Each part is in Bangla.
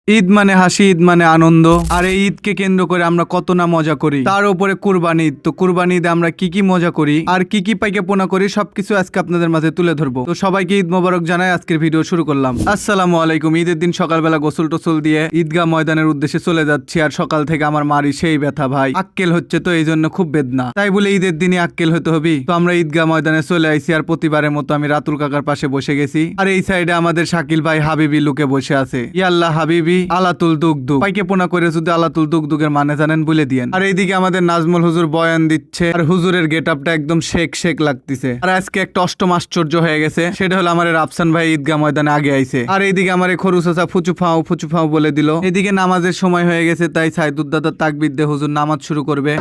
ঈদ মানে হাসি, ঈদ মানে আনন্দ। আর এই ঈদকে কেন্দ্র করে আমরা কত না মজা করি। তার উপরে কুরবানি ঈদ। তো কুরবানি ঈদে আমরা কি কি মজা করি আর কি কি পাইকাপোনা করি সবকিছু আজকে আপনাদের মাঝে তুলে ধরবো। তো সবাইকে ঈদ মোবারক জানাই। আজকের ভিডিও শুরু করলাম। আসসালামু আলাইকুম। ঈদের দিন সকালবেলা গোসল টোসল দিয়ে ঈদগাহ ময়দানের উদ্দেশ্যে চলে যাচ্ছি। আর সকাল থেকে আমার মারি সেই ব্যথা ভাই, আক্কেল হচ্ছে, তো এই জন্য খুব বেদনা। তাই বলে ঈদের দিনই আক্কেল হতে হবে। তো আমরা ঈদগাহ ময়দানে চলে আইছি। আর প্রতিবারের মতো আমি রাতুল কাকার পাশে বসে গেছি। আর এই সাইডে আমাদের শাকিল ভাই হাবিবি লুকে বসে আছে। ইয়াল্লাহ হাবিবি আলাতুল দুগদুগ। পাইকাপোনা করে যদি আলাতুল দুগদুগের মানে জানেন বলে দিয়েন। আর এইদিকে আমাদের নাজমুল হুজুর বয়ান দিচ্ছে। আর হুজুরের গেট আপটা একদম শেক শেক লাগতেছে। আর আজকে একটা অষ্টম আশ্চর্য হয়ে গেছে, সেটা হলো আমার রাফসান ভাই ঈদগাহ ময়দানে আগে আইছে। আর এইদিকে আমার খরু চাচা ফুচু ফাও বলে দিল। এদিকে নামাজের সময় হয়ে গেছে, তাই সাইদুদ্দাদা তাকবীর দিয়ে হুজুর নামাজ শুরু করবে।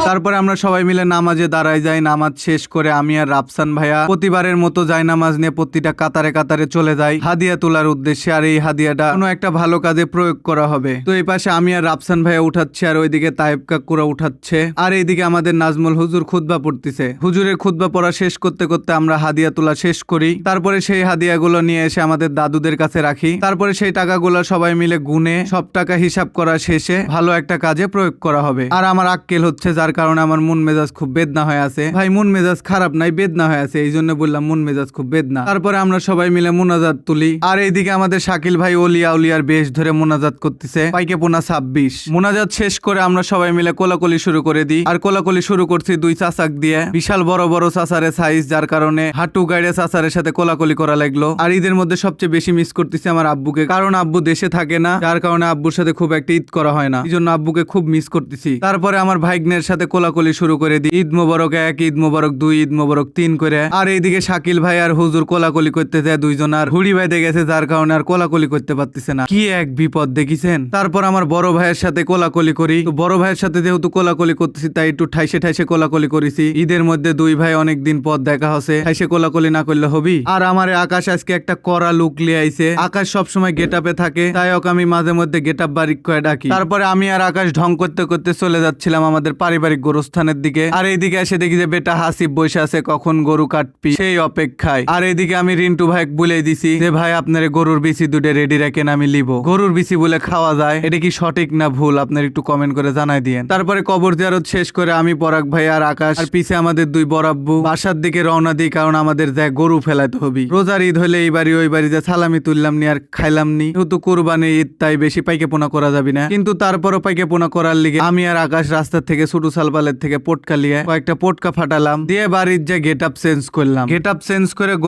তারপরে আমরা সবাই মিলে নামাজে দাঁড়ায় যাই। নামাজ শেষ করে আমি আর রাফসান ভাইয়া প্রতিবারের মতো যাই নামাজ নিয়ে প্রতিটা কাতারে কাতারে চলে যাই হাদিয়া তোলার উদ্দেশ্যে। আর এই হাদিয়াটা কোনো একটা ভালো কাজে প্রয়োগ করা হবে। তো এই পাশে আমি আর রাফসান ভাইয়া উঠাচ্ছে, আর ওইদিকে তাইব কাকুরা উঠাচ্ছে। আর এইদিকে আমাদের নাজমুল হুজুর খুতবা পড়তেছে। হুজুরের খুতবা পড়া শেষ করতে করতে আমরা হাদিয়া তোলা শেষ করি। তারপরে সেই হাদিয়াগুলো নিয়ে এসে আমাদের দাদুদের কাছে রাখি। তারপরে সেই টাকাগুলো সবাই মিলে গুনে সব টাকা হিসাব করা শেষে ভালো একটা কাজে প্রয়োগ করা হবে। আর আমার আক্কেল হচ্ছে, যার কারণে আমার মন মেজাজ খুব বেদনা হয়ে আছে। ভাই মন মেজাজ খারাপ নাই, বেদনা হয়ে আছে, এই জন্য বললাম মন মেজাজ খুব বেদনা। তারপরে আমরা সবাই মিলে মোনাজাত তুলি। আর এইদিকে আমাদের শাকিল ভাই ওলিয়া উলিয়ার বেশ ধরে মোনাজাত করতেছে। পাইকাপোনা 26 মোনাজাত শেষ করে আমরা সবাই মিলে কোলাকুলি শুরু করে দিই। আর কোলাকুলি শুরু করছি দুই চাচাক দিয়ে। বিশাল বড় বড় চাচারে সাইজ, যার কারণে হাঁটু গাইড়ে চাচারের সাথে কোলাকুলি করা লাগলো। আর ঈদের মধ্যে সবচেয়ে বেশি মিস করতেছি আমার আব্বুকে, কারণ আব্বু দেশে থাকে না, যার কারণে আব্বুর সাথে খুব একটা ঈদ করা হয় না। এই জন্য আব্বুকে খুব মিস করতেছি। তারপরে আমার ভাইগনের সাথে কোলাকুলি শুরু করে দিই। ঈদ মোবারক 1, ঈদ মোবারক 2, ঈদ মোবারক 3 করে। আর এইদিকে শাকিল ভাই আর হুজুর কোলাকুলি করতে যায়, দুইজন আর হুড়ি বাইতে গেছে, যার কারণে আর কোলাকুলি করতে পারতেছে না। কি এক বিপদ দেখিছেন। তারপর আমার বড় ভাইয়ের সাথে কোলাকুলি করি। তো বড় ভাইয়ের সাথে যেহেতু কোলাকুলি করতেছি, তাই একটু ঠাইসে ঠাইসে কোলাকুলি করেছি। ঈদের মধ্যে দুই ভাই অনেক দিন পর দেখা হচ্ছে, ঠাইসে কোলাকুলি না করলে হবি। আর আমার আকাশ আজকে একটা কড়া লুক লিয়ে আইছে। আকাশ সবসময় গেট আপে থাকে, তাই ওকে আমি মাঝে মধ্যে গেট আপ বারিক করে ডাকি। তারপরে আমি আর আকাশ ঢং করতে করতে চলে যাচ্ছিলাম আমাদের পারিবারিক গরুস্থানের দিকে। আর এইদিকে এসে দেখি যে বেটা হাসিব বসে আছে, কখন গরু কাটবি সেই অপেক্ষায়। আর এইদিকে আমি রিন্টু ভাই বলে দিছি যে ভাই আপনার গরুর বিচি দুটো রেডি রাখেন, আমি লিব। গরুর বিচি বলে খাওয়া যায়, এটা কি সঠিক না ভুল আপনার একটু কমেন্ট করে জানাই দিয়েন। তারপরে কবর জিয়ারত শেষ করে আমি পরাগ ভাই আর আকাশ আর পিছে আমাদের দুই বরাব্বু বাসার দিকে রওনা দিই, কারণ আমাদের দেখ গরু ফেলাইতে হবে। রোজার ঈদ হলে এই বাড়ি ওই বাড়ি যে সালামি তুললাম নি আর খাইলাম নি, যেহেতু কোরবানি ঈদ তাই বেশি পাইকাপোনা করা যাবে না। কিন্তু তারপরও পাইকাপোনা করার লিগে আমি আর আকাশ রাস্তার থেকে ছোট সালপালের থেকে পটকা লিয়ে কয়েকটা পটকা ফাটালাম, দিয়ে বাড়ির যে গেট আপ চেঞ্জ করলাম। গেট আপ চেঞ্জ করে